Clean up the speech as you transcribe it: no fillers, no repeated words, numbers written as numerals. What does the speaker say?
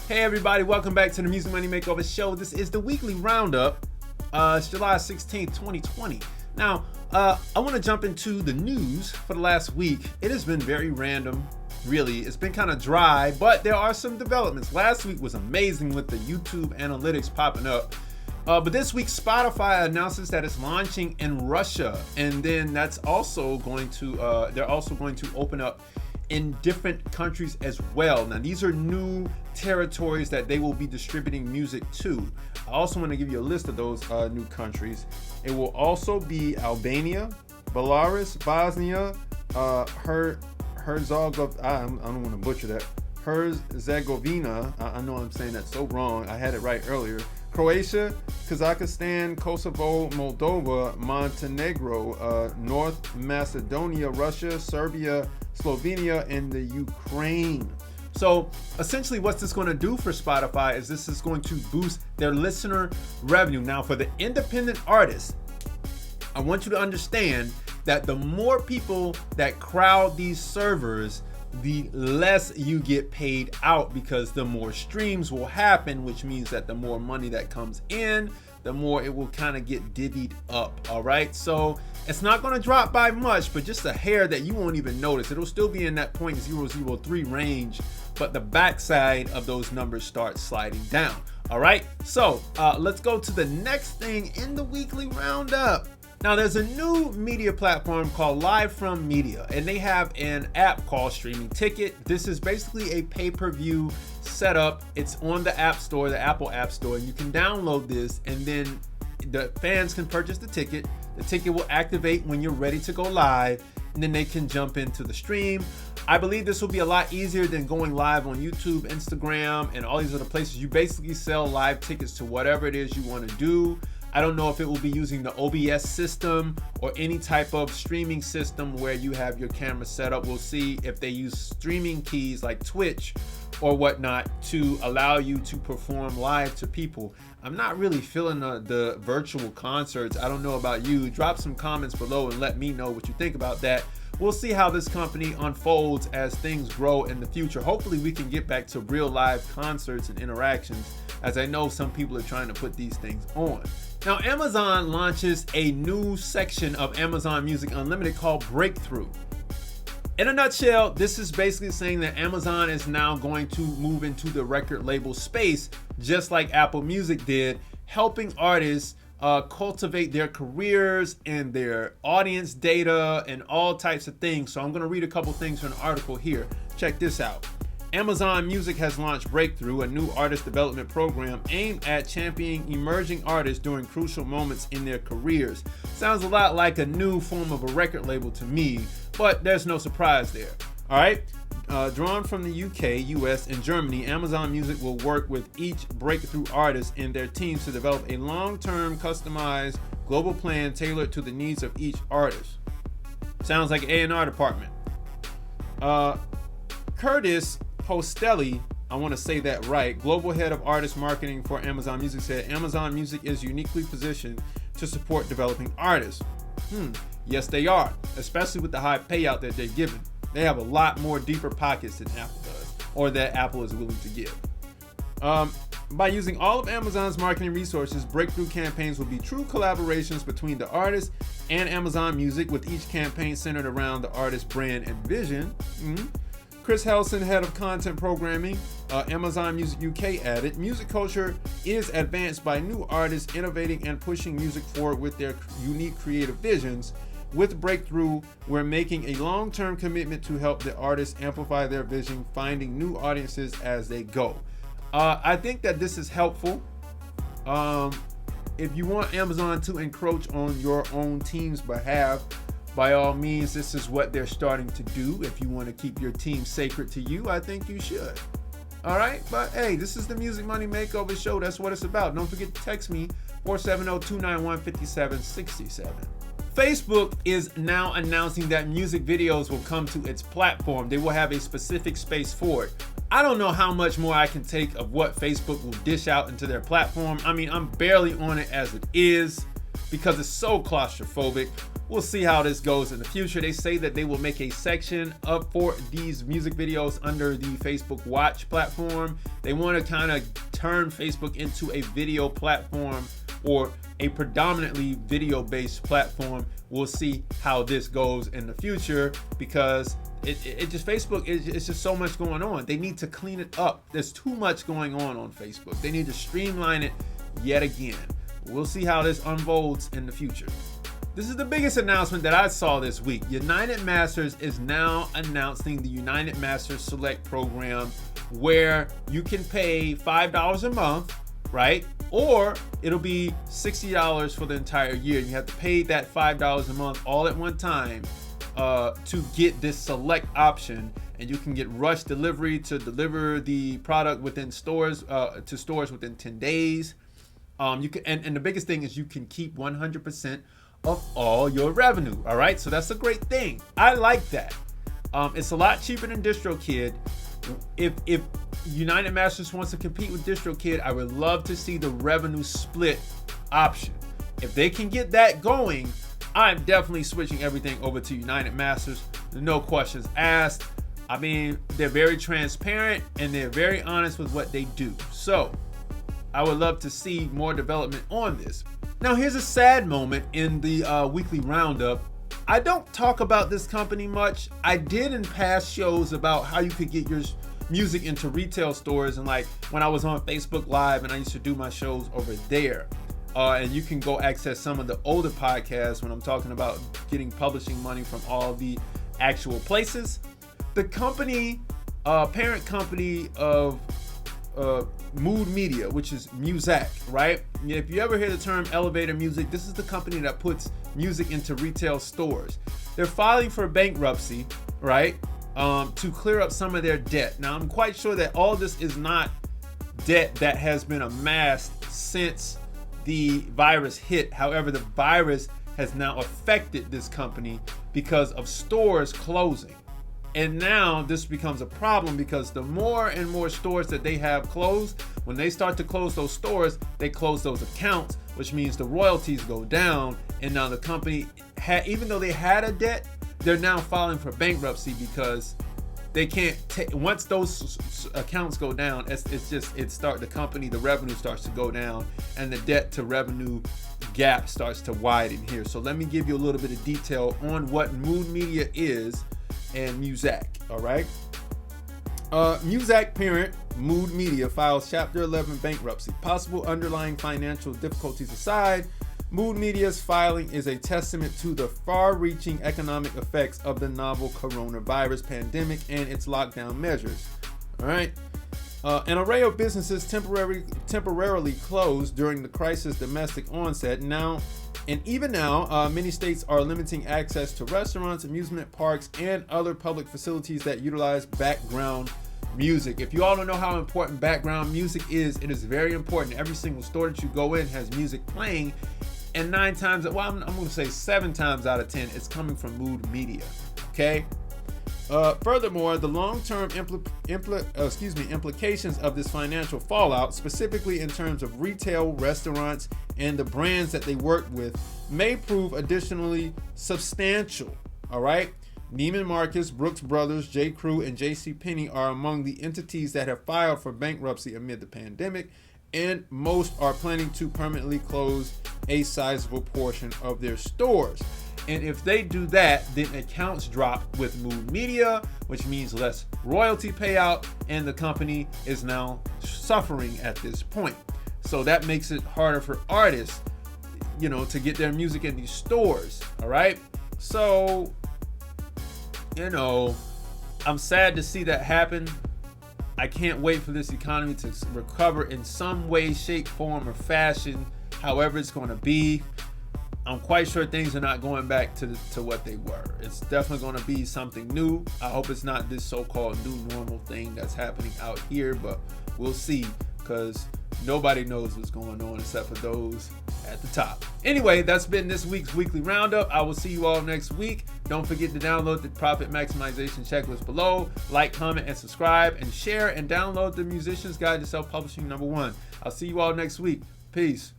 Hey everybody, welcome back to the Music Money Makeover Show. This is the weekly roundup. It's July 16th, 2020. Now, I want to jump into the news for the last week. It has been very random, really. It's been kind of dry, but there are some developments. Last week was amazing with the YouTube analytics popping up. But this week, Spotify announces that it's launching in Russia, and then that's also going to they're also going to open up in different countries as well. Now, these are new territories that they will be distributing music to. I also want to give you a list of those new countries. It will also be Albania, Belarus, Bosnia, Herzegovina. I don't want to butcher that. Herzegovina. I know I'm saying that so wrong. I had it right earlier. Croatia, Kazakhstan, Kosovo, Moldova, Montenegro, North Macedonia, Russia, Serbia, Slovenia, and the Ukraine. So essentially what's this going to do for Spotify is this is going to boost their listener revenue. Now, for the independent artists, I want you to understand that the more people that crowd these servers, the less you get paid out, because the more streams will happen, which means that the more money that comes in, the more it will kind of get divvied up. All right, so it's not going to drop by much, but just a hair that you won't even notice. It'll still be in that 0.003 range, but the backside of those numbers start sliding down. All right, so let's go to the next thing in the weekly roundup. Now, there's a new media platform called LIVEFROM Media, and they have an app called STREAMINGTICKET. This is basically a pay-per-view setup. It's on the App Store, the Apple App Store, and you can download this, and then the fans can purchase the ticket. The ticket will activate when you're ready to go live, and then they can jump into the stream. I believe this will be a lot easier than going live on YouTube, Instagram, and all these other places. You basically sell live tickets to whatever it is you want to do. I don't know if it will be using the OBS system or any type of streaming system where you have your camera set up. We'll see if they use streaming keys like Twitch or whatnot to allow you to perform live to people. I'm not really feeling the virtual concerts. I don't know about you. Drop some comments below and let me know what you think about that. We'll see how this company unfolds as things grow in the future. Hopefully we can get back to real live concerts and interactions, as I know some people are trying to put these things on. Now, Amazon launches a new section of Amazon Music Unlimited called Breakthrough. In a nutshell, this is basically saying that Amazon is now going to move into the record label space, just like Apple Music did, helping artists cultivate their careers and their audience data and all types of things. So I'm going to read a couple things from an article here. Check this out. Amazon Music has launched Breakthrough, a new artist development program aimed at championing emerging artists during crucial moments in their careers. Sounds a lot like a new form of a record label to me, but there's no surprise there. All right. Drawn from the UK, US, and Germany, Amazon Music will work with each breakthrough artist and their teams to develop a long-term, customized global plan tailored to the needs of each artist. Sounds like an A&R department. Curtis Postelli, I want to say that right, global head of artist marketing for Amazon Music, said Amazon Music is uniquely positioned to support developing artists. Yes, they are, especially with the high payout that they're given. They have a lot more deeper pockets than Apple does, or that Apple is willing to give. By using all of Amazon's marketing resources, breakthrough campaigns will be true collaborations between the artist and Amazon Music, with each campaign centered around the artist's brand and vision. Chris Helson, head of content programming, Amazon Music UK, added, music culture is advanced by new artists innovating and pushing music forward with their unique creative visions. With Breakthrough, we're making a long-term commitment to help the artists amplify their vision, finding new audiences as they go. I think that this is helpful. If you want Amazon to encroach on your own team's behalf, by all means, this is what they're starting to do. If you want to keep your team sacred to you, I think you should. All right, but hey, this is the Music Money Makeover Show. That's what it's about. Don't forget to text me 470-291-5767. Facebook is now announcing that music videos will come to its platform. They will have a specific space for it. I don't know how much more I can take of what Facebook will dish out into their platform. I mean, I'm barely on it as it is because it's so claustrophobic. we'll see how this goes in the future. They say that they will make a section up for these music videos under the Facebook Watch platform. They want to kind of turn Facebook into a video platform, or a predominantly video-based platform. We'll see how this goes in the future, because it just, Facebook, it's just so much going on. They need to clean it up. There's too much going on Facebook. They need to streamline it yet again. We'll see how this unfolds in the future. This is the biggest announcement that I saw this week. United Masters is now announcing the United Masters Select program, where you can pay $5 a month, right? Or it'll be $60 for the entire year. You have to pay that $5 a month all at one time to get this select option, and you can get rush delivery to deliver the product within stores, to stores within 10 days. You can, and the biggest thing is you can keep 100% of all your revenue. All right, so that's a great thing. I like that. It's a lot cheaper than DistroKid. If United Masters wants to compete with DistroKid, I would love to see the revenue split option. If they can get that going, I'm definitely switching everything over to United Masters. No questions asked. I mean, they're very transparent and they're very honest with what they do. So I would love to see more development on this. Now, here's a sad moment in the weekly roundup. I don't talk about this company much. I did in past shows about how you could get your music into retail stores, and like when I was on Facebook Live and I used to do my shows over there. And you can go access some of the older podcasts when I'm talking about getting publishing money from all the actual places. The company, parent company of Mood Media, which is Muzak, right? If you ever hear the term elevator music, this is the company that puts music into retail stores. They're filing for bankruptcy, right? To clear up some of their debt. Now, I'm quite sure that all this is not debt that has been amassed since the virus hit. However, the virus has now affected this company because of stores closing. And now this becomes a problem, because the more and more stores that they have closed, when they start to close those stores, they close those accounts, which means the royalties go down. And now the company, even though they had a debt, they're now filing for bankruptcy because they can't once those accounts go down, the company, the revenue starts to go down, and the debt to revenue gap starts to widen here. So let me give you a little bit of detail on what Mood Media is and Muzak. All right. Muzak parent Mood Media files Chapter 11 bankruptcy. Possible underlying financial difficulties aside, Mood Media's filing is a testament to the far-reaching economic effects of the novel coronavirus pandemic and its lockdown measures. All right. An array of businesses temporarily closed during the crisis' domestic onset. Even now, many states are limiting access to restaurants, amusement parks, and other public facilities that utilize background music. If you all don't know how important background music is, it is very important. Every single store that you go in has music playing, and 9 times, well, I'm going to say 7 times out of 10, it's coming from Mood Media. Okay. Furthermore, the long-term implications of this financial fallout, specifically in terms of retail, restaurants, and the brands that they work with, may prove additionally substantial. All right. Neiman Marcus, Brooks Brothers, J. Crew, and JCPenney are among the entities that have filed for bankruptcy amid the pandemic, and most are planning to permanently close a sizable portion of their stores. And if they do that, then accounts drop with Mood Media, which means less royalty payout, and the company is now suffering at this point. So that makes it harder for artists, to get their music in these stores. All right. So, I'm sad to see that happen. I can't wait for this economy to recover in some way, shape, form, or fashion, however it's going to be. I'm quite sure things are not going back to what they were. It's definitely going to be something new. I hope it's not this so-called new normal thing that's happening out here, but we'll see, because nobody knows what's going on except for those at the top. Anyway, that's been this week's weekly roundup. I will see you all next week. Don't forget to download the profit maximization checklist below. Like, comment, and subscribe, and share, and download the Musician's Guide to Self-Publishing #1. I'll see you all next week. Peace.